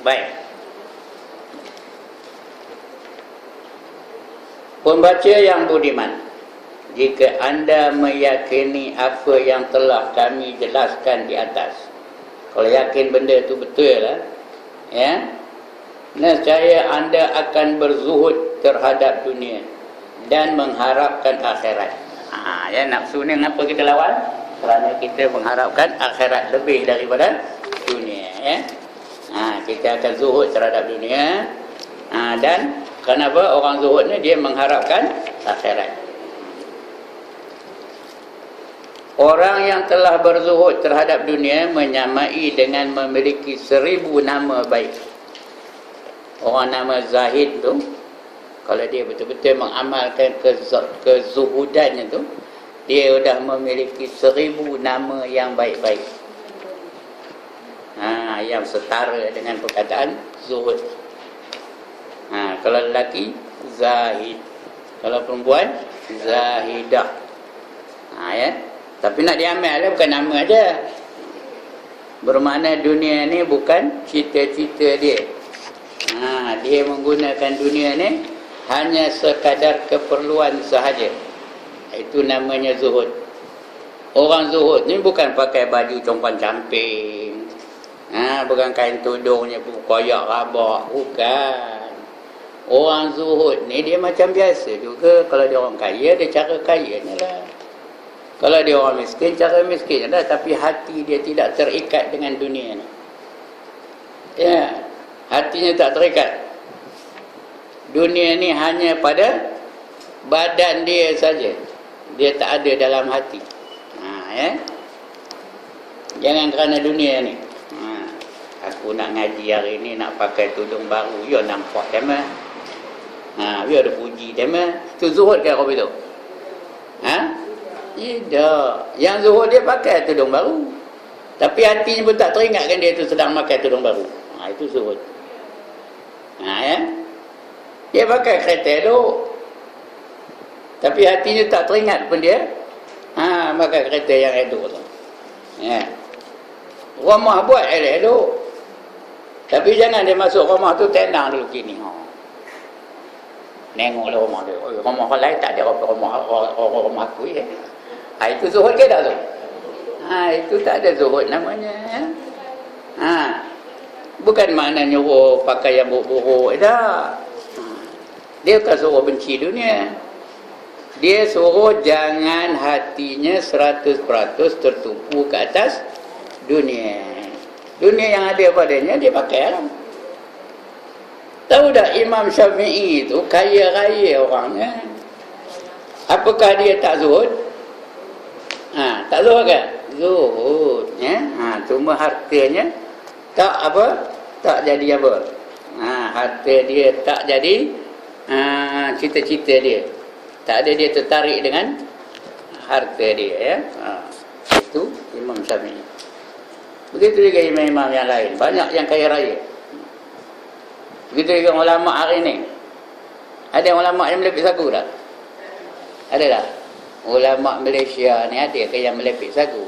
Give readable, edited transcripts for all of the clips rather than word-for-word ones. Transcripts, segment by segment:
Baik. Pembaca yang budiman, jika anda meyakini apa yang telah kami jelaskan di atas, kalau yakin benda itu betul lah, ya, nescaya anda akan berzuhud terhadap dunia dan mengharapkan akhirat. Ya, nafsu ni kenapa kita lawan? Kerana kita mengharapkan akhirat lebih daripada dunia, ya. Kita akan zuhud terhadap dunia, dan kenapa orang zuhud ni dia mengharapkan akhirat. Orang yang telah berzuhud terhadap dunia menyamai dengan memiliki 1000 nama baik. Orang nama zahid tu, kalau dia betul-betul mengamalkan kezuhudannya tu, dia sudah memiliki 1000 nama yang baik-baik. Yang setara dengan perkataan zuhud. Kalau lelaki zahid, kalau perempuan zahidah. Ya. Tapi nak diamal bukan nama aja. Bermakna dunia ni bukan cita-cita dia. Dia menggunakan dunia ni hanya sekadar keperluan sahaja. Itu namanya zuhud. Orang zuhud ni bukan pakai baju compang-camping, bukan kain tudungnya koyak rabak, bukan. Orang zuhud ni dia macam biasa juga. Kalau dia orang kaya, dia cara kayanya lah. Kalau dia orang miskin, cara miskin dah, tapi hati dia tidak terikat dengan dunia ni. Ya, hatinya tak terikat. Dunia ni hanya pada badan dia saja. Dia tak ada dalam hati. Ya. Jangan kerana dunia ni. Aku nak ngaji hari ni, nak pakai tudung baru, ya nampak tema. Dia ada puji tema. Itu zuhud ke apa itu? Tidak. Yang zuhud dia pakai tudung baru, tapi hatinya pun tak teringatkan dia tu sedang pakai tudung baru. Itu zuhud. Ya. Dia pakai kereta elok, tapi hatinya tak teringat pun dia pakai kereta yang elok tu. Ya. Rumah buat elok, tapi jangan dia masuk rumah tu tenang dulu gini. Nengoklah rumah dia. Rumah orang lain tak ada rumah aku ya. Itu zuhud ke tak tu? Itu tak ada zuhud namanya. Bukan makna nyuruh pakai yang buruk-buruk dah. Dia bukan suruh benci dunia. Dia suruh jangan hatinya 100% tertumpu ke atas dunia. Dunia yang ada padanya dia pakai lah. Tahu tak Imam Syafi'i itu kaya raya orangnya. Apakah dia tak zuhud? Tak zuhud kan? Zuhud, ya. Cuma hartanya tak apa? Tak jadi apa? Harta dia tak jadi cita-cita dia. Tak ada dia tertarik dengan harta dia, ya. Itu Imam Syafi'i. Begitu juga imam-imam yang lain, banyak yang kaya raya. Begitu juga ulama hari ni. Ada ulama yang melepit sagu tak? Ada tak? Ulama Malaysia ni ada ke yang melepit sagu?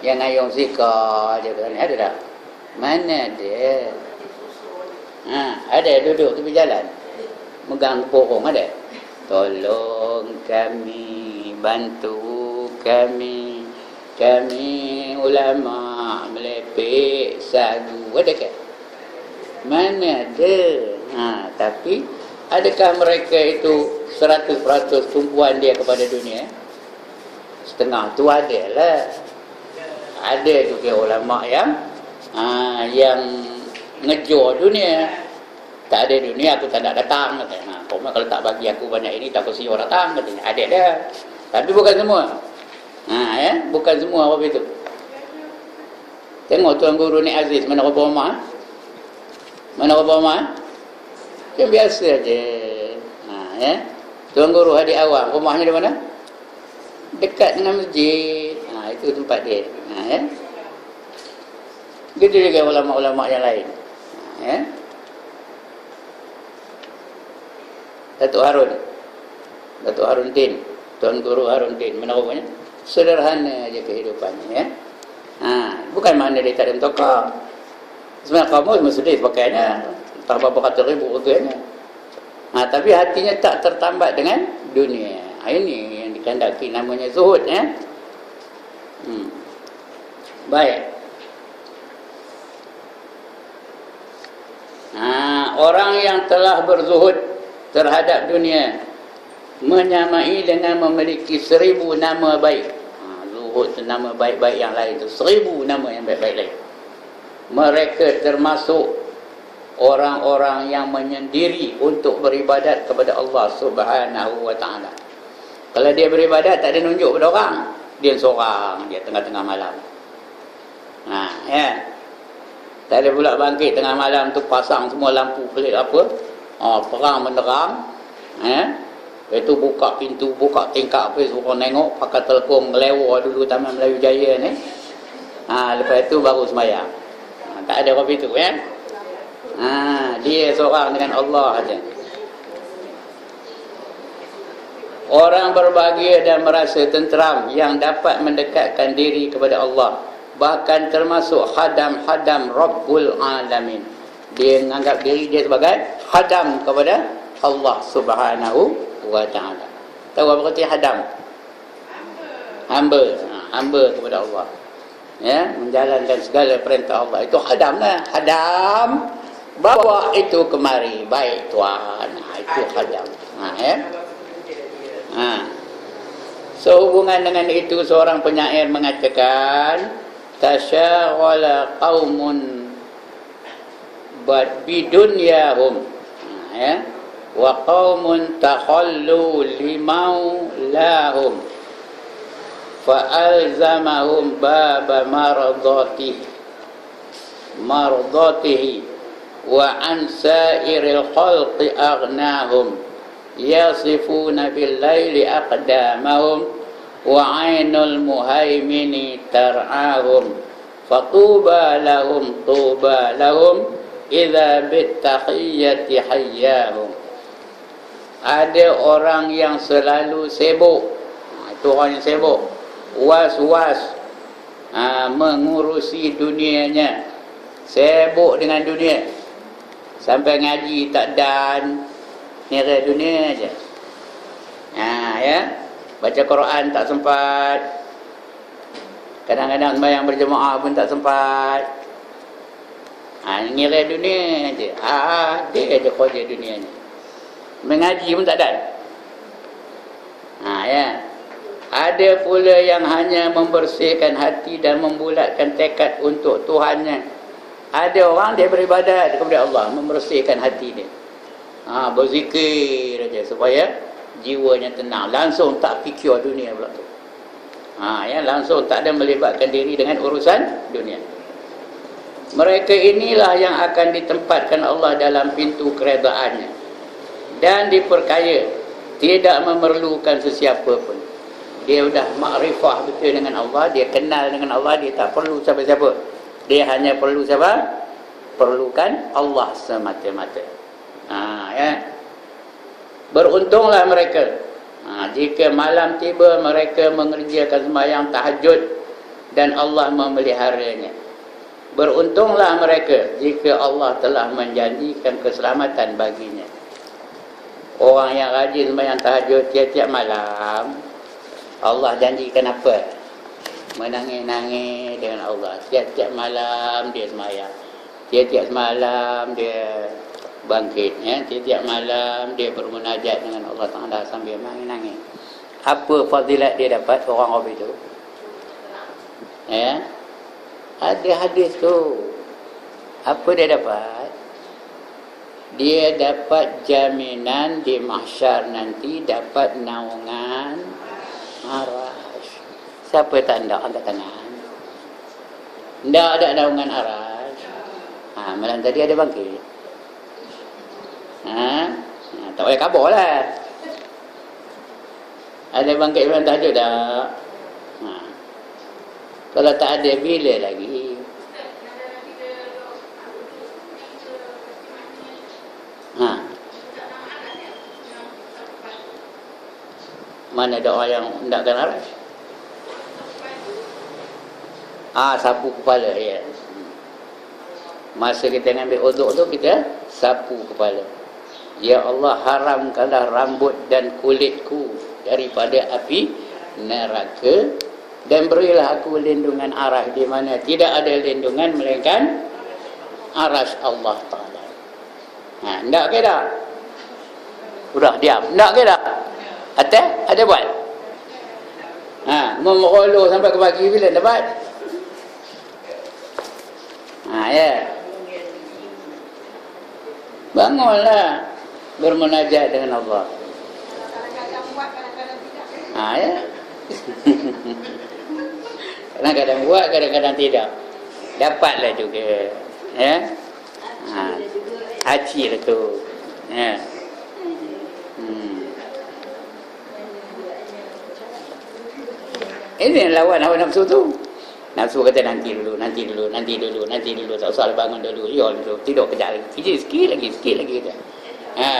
Yang ngayong zikar je kan? Ada tak? Mana ada? Ada duduk tepi jalan, megang pohon ada. Tolong kami, bantu kami, kami ulama melepit sagu. Ada ke? Mana ada? Tapi adakah mereka itu 100% tumpuan dia kepada dunia? Setengah tu adalah. Ada juga ulama yang ngejar dunia. Tak ada dunia aku tak nak datang katanya. Kalau tak bagi aku banyak ini tak kesian orang datang katanya. Ada dah. Tapi bukan semua. Ya, bukan semua apa itu. Tengok Tuan Guru ni Aziz mana Rabah Omar. Mana Rabah Omar? Kan biasa aje. Ya. Tuan Guru Hadi Awam, rumahnya di mana? Dekat dengan masjid. Itu tempat dia. Ya. Begitu juga ulama-ulama yang lain. Ya. Datuk Harun Din, Tuan Guru Harun Din, mana rupanya? Sederhana aja kehidupannya, ya. Bukan makna dia tak ada mentokak. Sebenarnya kamus mesti pakainya entah berapa ratus ribu harganya. Tapi hatinya tak tertambat dengan dunia. Ini yang dikehendaki, namanya zuhud ya. Baik. Orang yang telah berzuhud terhadap dunia menyamai dengan memiliki 1000 nama baik. Zuhud itu nama baik-baik yang lain itu 1000 nama yang baik-baik lain. Mereka termasuk orang-orang yang menyendiri untuk beribadat kepada Allah Subhanahu wa taala. Kalau dia beribadat tak ada nunjuk pada orang, dia seorang, dia tengah-tengah malam. Ya. Tak ada pula bangkit tengah malam tu pasang semua lampu pelik apa. Perang menerang. Lepas tu buka pintu, buka tingkap apa, suruh tengok, pakai telkom ngelewa dulu Taman Melayu Jaya ni. Lepas tu baru sembahyang. Tak ada apa itu ya. Dia seorang dengan Allah saja. Orang berbahagia dan merasa tenteram yang dapat mendekatkan diri kepada Allah, bahkan termasuk khadam-khadam Rabbul Alamin. Dia menganggap diri dia sebagai khadam kepada Allah Subhanahu wa ta'ala. Tahu apa arti khadam? Hamba. Hamba kepada Allah. Ya, menjalankan segala perintah Allah. Itu khadam lah. Khadam, bawa itu kemari. Baik Tuhan. Itu khadam. Ya. Sehubungan dengan itu, seorang penyair mengatakan, tasyaghala qaumun bidunyahum, wa qaumun takhallu limaulahum fa'alzamahum baba mardatihi wa an sairil khalqi aghnahum yasifuna bil laili aqdamahum wa ainul muhaimini tar'ahum fatuba lahum idza bittahiyyati hayyahum. Ada orang yang selalu sibuk, itu orang yang sibuk, was-was mengurusi dunianya, sibuk dengan dunia sampai ngaji tak dan, nira dunia aja. Ya, baca Quran tak sempat, kadang-kadang sembahyang berjemaah pun tak sempat. Ngira dunia aja. Dia aja kerja dunia ni. Mengaji pun tak ada. Ya. Ada pula yang hanya membersihkan hati dan membulatkan tekad untuk Tuhannya. Ada orang dia beribadat kepada Allah, membersihkan hati dia. Berzikir aja supaya jiwanya tenang, langsung tak fikir dunia pula tu. Langsung tak ada melibatkan diri dengan urusan dunia. Mereka inilah yang akan ditempatkan Allah dalam pintu keredaannya dan diperkaya, tidak memerlukan sesiapa pun. Dia sudah makrifah betul dengan Allah, dia kenal dengan Allah, dia tak perlu siapa-siapa. Dia hanya perlu siapa? Perlukan Allah semata-mata. Ya. Beruntunglah mereka. Jika malam tiba mereka mengerjakan sembahyang tahajud dan Allah memeliharanya. Beruntunglah mereka jika Allah telah menjanjikan keselamatan baginya. Orang yang rajin sembahyang tahajud tiap-tiap malam, Allah janjikan apa? Menangis-nangis dengan Allah. Tiap-tiap malam dia sembahyang, tiap-tiap malam dia bangkit, tiap-tiap malam dia bermunajat dengan Allah Ta'ala sambil menangis. Apa fadilat dia dapat orang itu? Ada hadis tu. Apa dia dapat? Dia dapat jaminan di mahsyar nanti, dapat naungan arasy. Siapa tak nak angkat tangan? Tak ada naungan arasy. Malam tadi ada bangkit. Tak payah kabur lah. Ada bangkit malam tahajud tak? Kalau tak ada, bila lagi? Mana doa yang hendakkan arasy? Sapu kepala, ya. Masa kita ambil uduk tu, kita sapu kepala. Ya Allah, haramkanlah rambut dan kulitku daripada api neraka, dan berilah aku lindungan arah di mana tidak ada lindungan melainkan arasy Allah Ta'ala. Tak ke tak? Udah diam. Tak ke tak? Ada buat? Meroloh sampai ke pagi bila dapat? Ya. Bangunlah bermunajat dengan Allah. Kadang-kadang buat, kadang-kadang tidak. Ya. Kadang-kadang buat, kadang-kadang tidak. Dapatlah juga. Ya. Haji lah tu. Ya. Ini yang lawan hawa nafsu tu. Nafsu kata nanti dulu. Tak usah bangun dulu. Tidur kejap lagi. Sikit lagi. Kata.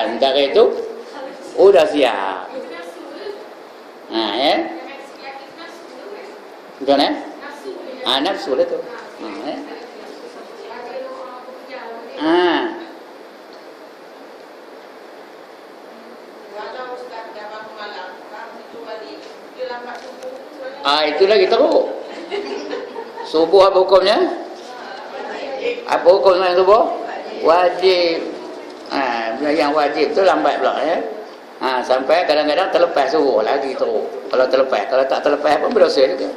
Sementara itu udah siap. Ya. Macam mana? Nafsu lah tu. Itu lagi teruk. Subuh apa hukumnya? Apa hukumnya subuh? Wajib. Yang wajib tu lambat pula ya. Sampai kadang-kadang terlepas subuh lagi teruk. Kalau tak terlepas pun berdosa juga.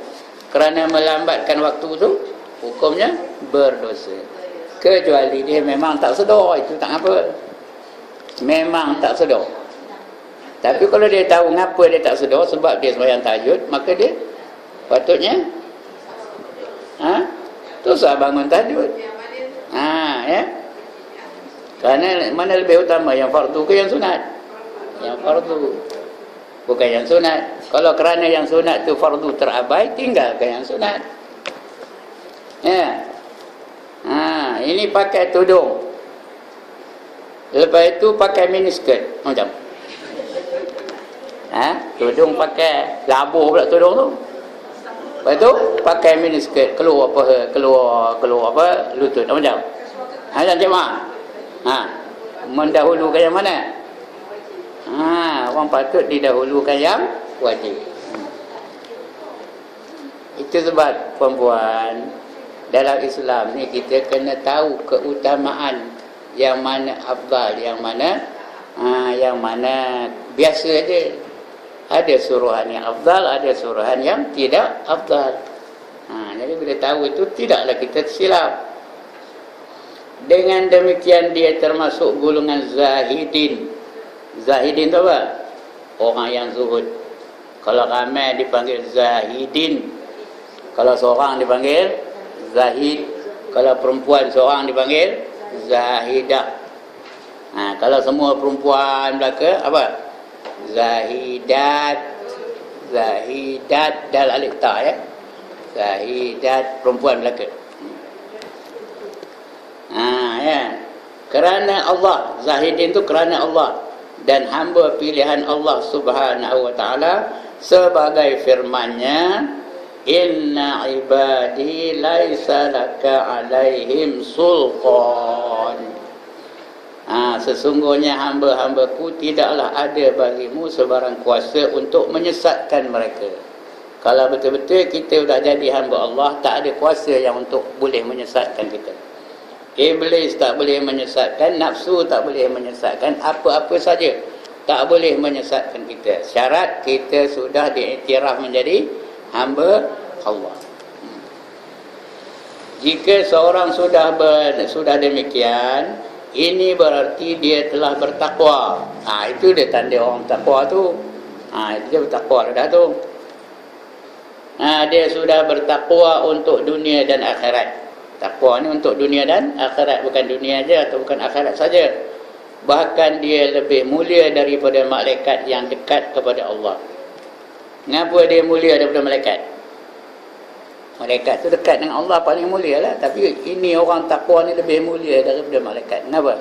Kerana melambatkan waktu tu, hukumnya berdosa. Kecuali dia memang tak sedar, itu tak apa. Memang tak sedar. Tapi kalau dia tahu ngapa dia tak sedar, sebab dia sembahyang tahajud, maka dia patutnya terus bangun tahajud. Ya. Kerana mana lebih utama, yang fardu ke yang sunat? Yang fardu, bukan yang sunat. Kalau kerana yang sunat tu fardu terabai, tinggalkan yang sunat. Ya. Ini pakai tudung, lepas itu pakai miniskirt macam tudung pakai labuh pula tudung tu. Lepas tu pakai miniskirt, keluar apa lutut macam. Macam mana? Mendahulukan yang mana? Orang patut didahulukan yang wajib. Itu sebab perempuan dalam Islam ni kita kena tahu keutamaan yang mana afdal, yang mana biasa aja. Ada suruhan yang afdal, ada suruhan yang tidak afdal. Jadi bila tahu itu, tidaklah kita silap. Dengan demikian dia termasuk golongan zahidin. Zahidin tu apa? Orang yang zuhud. Kalau ramai dipanggil zahidin. Kalau seorang dipanggil zahid. Kalau perempuan seorang dipanggil zahidah. Kalau semua perempuan belaka apa? Zahidat dal alif ta ya. Zahidat perempuan belaka. Ya. Kerana Allah, zahidin tu kerana Allah dan hamba pilihan Allah Subhanahu wa taala, sebagai firman-Nya, inna ibadi laisa laka alaihim sultan. Sesungguhnya hamba-hambaku tidaklah ada bagimu sebarang kuasa untuk menyesatkan mereka. Kalau betul-betul kita sudah jadi hamba Allah, tak ada kuasa yang untuk boleh menyesatkan kita. Iblis tak boleh menyesatkan, nafsu tak boleh menyesatkan, apa-apa saja tak boleh menyesatkan kita. Syarat kita sudah diiktiraf menjadi hamba Allah. Jika seorang sudah demikian, ini berarti dia telah bertakwa. Itu dia tanda orang takwa tu. Itu dia bertakwa dah tu. Dia sudah bertakwa untuk dunia dan akhirat. Takwa ni untuk dunia dan akhirat, bukan dunia aja atau bukan akhirat saja. Bahkan dia lebih mulia daripada malaikat yang dekat kepada Allah. Kenapa dia mulia daripada malaikat? Malaikat tu dekat dengan Allah, paling mulia lah. Tapi ini orang takwa ni lebih mulia daripada malaikat. Kenapa?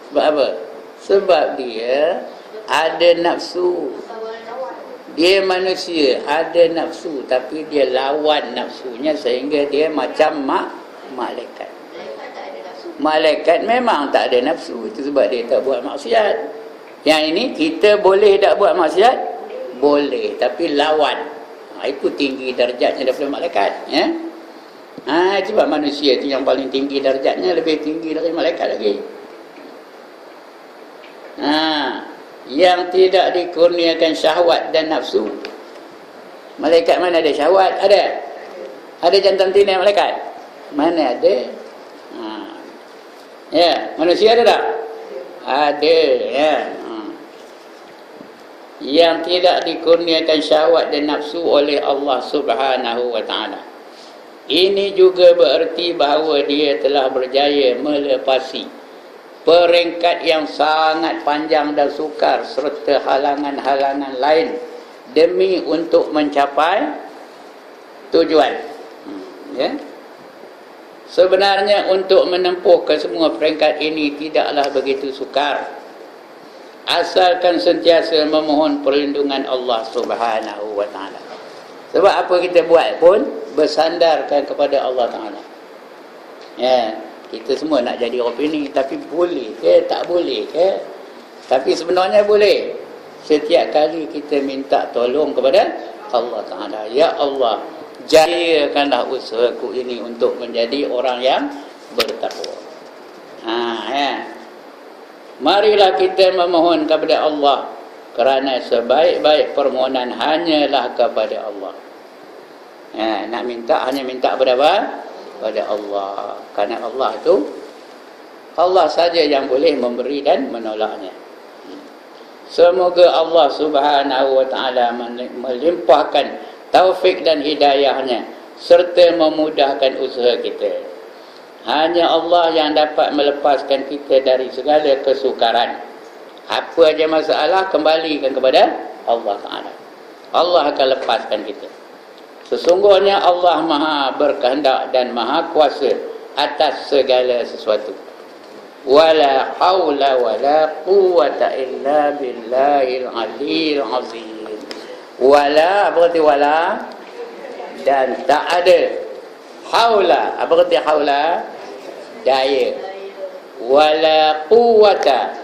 Sebab apa? Sebab dia ada nafsu. Dia manusia, ada nafsu, tapi dia lawan nafsunya sehingga dia macam malaikat. Malaikat memang tak ada nafsu, itu sebab dia tak buat maksiat. Yang ini kita boleh tak buat maksiat? Boleh, tapi lawan. Itu tinggi darjatnya daripada malaikat, ya. Sebab manusia itu yang paling tinggi darjatnya, lebih tinggi dari malaikat lagi. Yang tidak dikurniakan syahwat dan nafsu. Malaikat mana ada syahwat? Ada jantan tina malaikat? Mana ada? Ya, manusia ada tak? Ada, ya. Yang tidak dikurniakan syahwat dan nafsu oleh Allah Subhanahu wa ta'ala. Ini juga bererti bahawa dia telah berjaya melepasi peringkat yang sangat panjang dan sukar serta halangan-halangan lain demi untuk mencapai tujuan. Ya. Sebenarnya untuk menempuh ke semua peringkat ini tidaklah begitu sukar, asalkan sentiasa memohon perlindungan Allah Subhanahu wa ta'ala. Sebab apa kita buat pun bersandarkan kepada Allah Ta'ala. Ya, kita semua nak jadi opini, tapi boleh ke? Tak boleh ke? Tapi sebenarnya boleh. Setiap kali kita minta tolong kepada Allah Ta'ala, ya Allah, jayakanlah usahaku ini untuk menjadi orang yang bertakwa. Ya. Marilah kita memohon kepada Allah, kerana sebaik-baik permohonan hanyalah kepada Allah. Ya, nak minta hanya minta kepada apa? Pada Allah. Kerana Allah itu, Allah saja yang boleh memberi dan menolaknya. Semoga Allah Subhanahu wa ta'ala melimpahkan taufik dan hidayahnya serta memudahkan usaha kita. Hanya Allah yang dapat melepaskan kita dari segala kesukaran. Apa aja masalah, kembalikan kepada Allah Ta'ala. Allah akan lepaskan kita. Sesungguhnya Allah Maha berkehendak dan Maha kuasa atas segala sesuatu. Wala haula wala quwwata illa billahil aliyyil azim. Wala, apa kata wala? Dan tak ada. Haula, apa kata haula? Daya. Wala quwwata,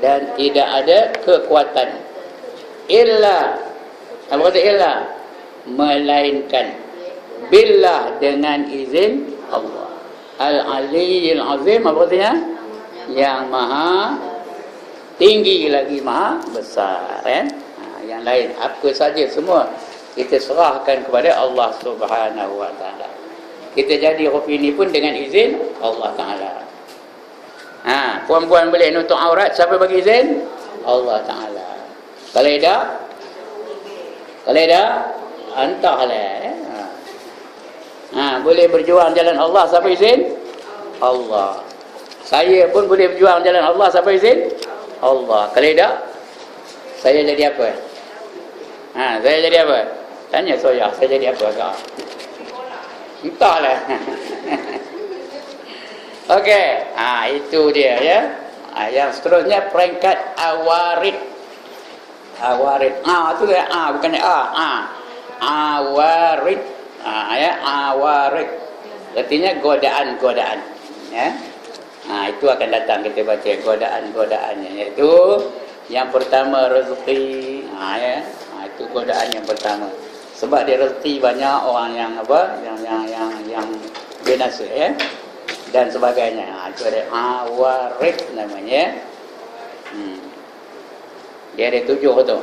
dan tidak ada kekuatan. Illa, apa kata illa? Melainkan billah, dengan izin Allah. Al-aliyyil azim, apa katanya? Yang maha tinggi lagi maha besar, yang lain apa saja semua kita serahkan kepada Allah Subhanahu wa ta'ala. Kita jadi opini pun dengan izin Allah Ta'ala. Puan-puan boleh nutup aurat, siapa bagi izin? Allah Ta'ala. Kalau tidak, entahlah. Boleh berjuang jalan Allah, siapa izin? Allah. Saya pun boleh berjuang jalan Allah, siapa izin? Allah. Kalau tidak, saya jadi apa? Saya jadi apa? Tanya saya jadi apa kau? Entahlah. Okey, itu dia, ya. Yang seterusnya peringkat awarid. Awarid. Itu dia. Bukan awarid. Awarid. Artinya godaan-godaan. Ya. Itu akan datang kita baca godaan-godaannya, iaitu yang pertama rezeki. Itu godaan yang pertama. Sebab dia rezeki banyak orang yang yang binasa, ya, dan sebagainya. Itu ada awarid namanya. Dia ada 7 tu.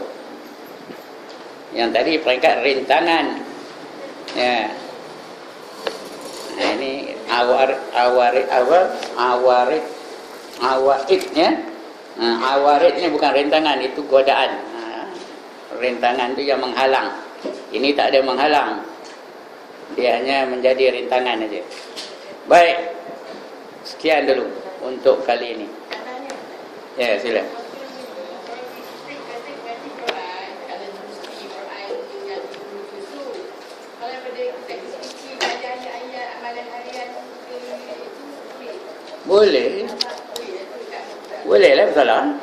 Yang tadi peringkat rintangan. Ya. Ini awarid, ya. Awarid ni bukan rintangan, itu godaan. Rintangan tu yang menghalang. Ini tak ada menghalang. Dia hanya menjadi rintangan aja. Baik. Sekian dulu untuk kali ini. Ya, sila. Boleh. Boleh lah, salah.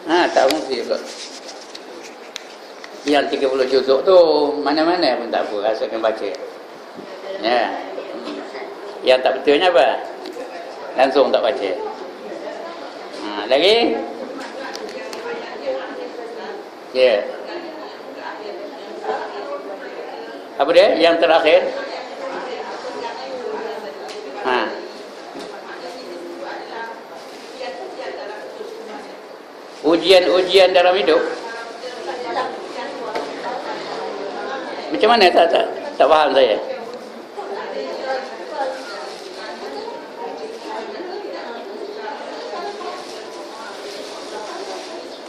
Tak mesti juga. Yang 30 juzuk tu mana-mana pun tak apa, rasakan baca. Ya. Yang tak betulnya apa? Langsung tak baca. Lagi? Ya. Apa dia? Yang terakhir? Ujian-ujian dalam hidup. Macam mana? Tak faham saya.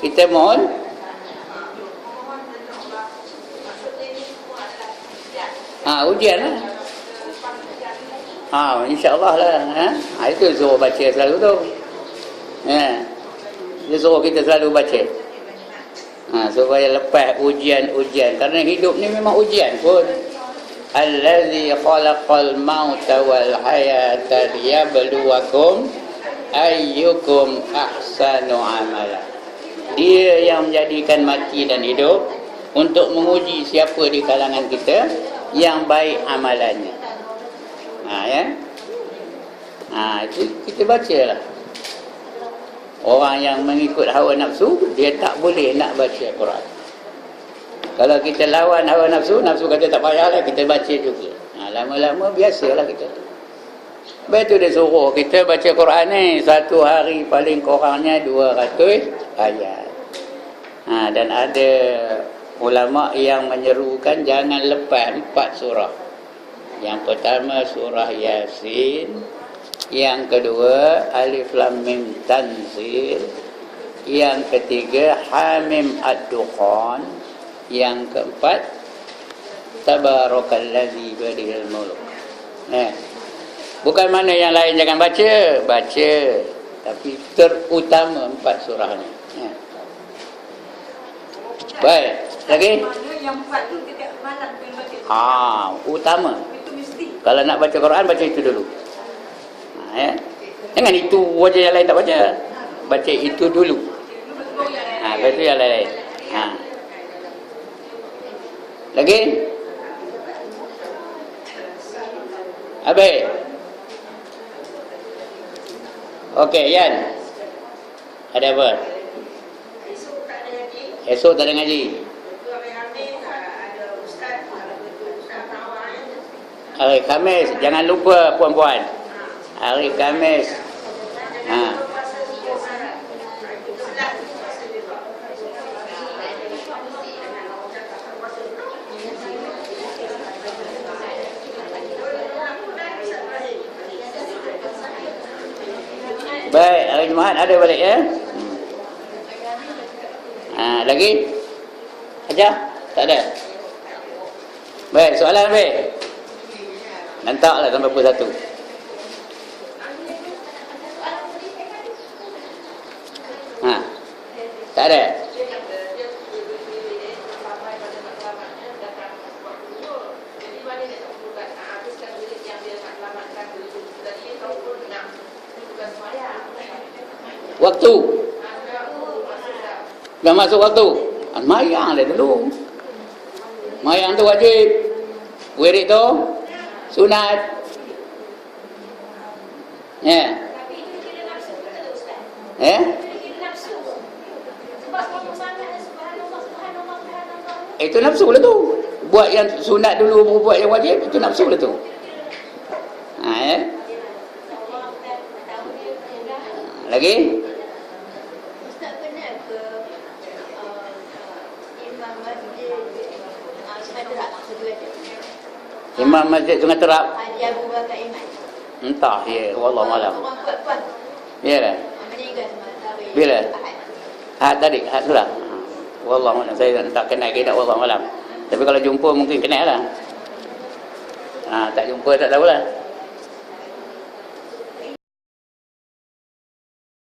Kita mohon ujian lah. InsyaAllah lah. Itu suruh baca selalu tu. Dia suruh kita selalu baca. Supaya lepas ujian-ujian. Kerana hidup ni memang ujian pun. Allazi khalaqal mauta wal hayata liyabluwakum ayyukum ahsanu amala. Dia yang menjadikan mati dan hidup untuk menguji siapa di kalangan kita yang baik amalannya. Itu kita bacalah. Orang yang mengikut hawa nafsu, dia tak boleh nak baca Quran. Kalau kita lawan hawa nafsu, nafsu kata tak payahlah, kita baca juga. Lama-lama biasalah kita. Lepas tu dia suruh kita baca Quran ni satu hari paling kurangnya 200 ayat. Dan ada ulama yang menyerukan jangan lepas 4 surah. Yang pertama surah Yasin, yang kedua Alif Lam Mim Tanzil, yang ketiga Hamim Ad-Dukhan, yang keempat Tabarakalladzi biyadihil mulk. Bukan mana yang lain jangan baca, tapi terutama 4 surah ni. Baik, lagi? Yang 4 tu tidak malam kena baca. Utama. Itu mesti. Kalau nak baca Quran, baca itu dulu. Jangan itu wajah yang lain tak baca. Baca itu dulu. Lepas tu yang lain. Lagi? Habis? Okey, Yan. Ada apa? Esok tak ada ngaji. Hari Khamis, jangan lupa puan-puan. Hari Khamis. Baik, hari Jumaat ada balik ya. Lagi? Ajar? Tak ada? Baik, soalan habis? Nantaklah sampai pukul 1. Tak ada? Waktu? Dah masuk waktu? Mayang lah dulu. Mayang tu wajib. Wirid tu sunat. Itu nafsu lah tu. Buat yang sunat dulu, buat yang wajib, itu nafsu lah tu. Lagi? Ustaz pernah ke Imam Masjid Sungai Terap? Imam Masjid Sungai Terap? Haji Abu Bakar Iman. Entah, ya, wallahualam. Orang kuat-kuat. Ya lah. Meninggal semalam. Bila? Tadi, sudah. Wallahualam, saya tak kenal kita, wallahualam. Tapi kalau jumpa mungkin kenal lah. Tak jumpa tak tahulah.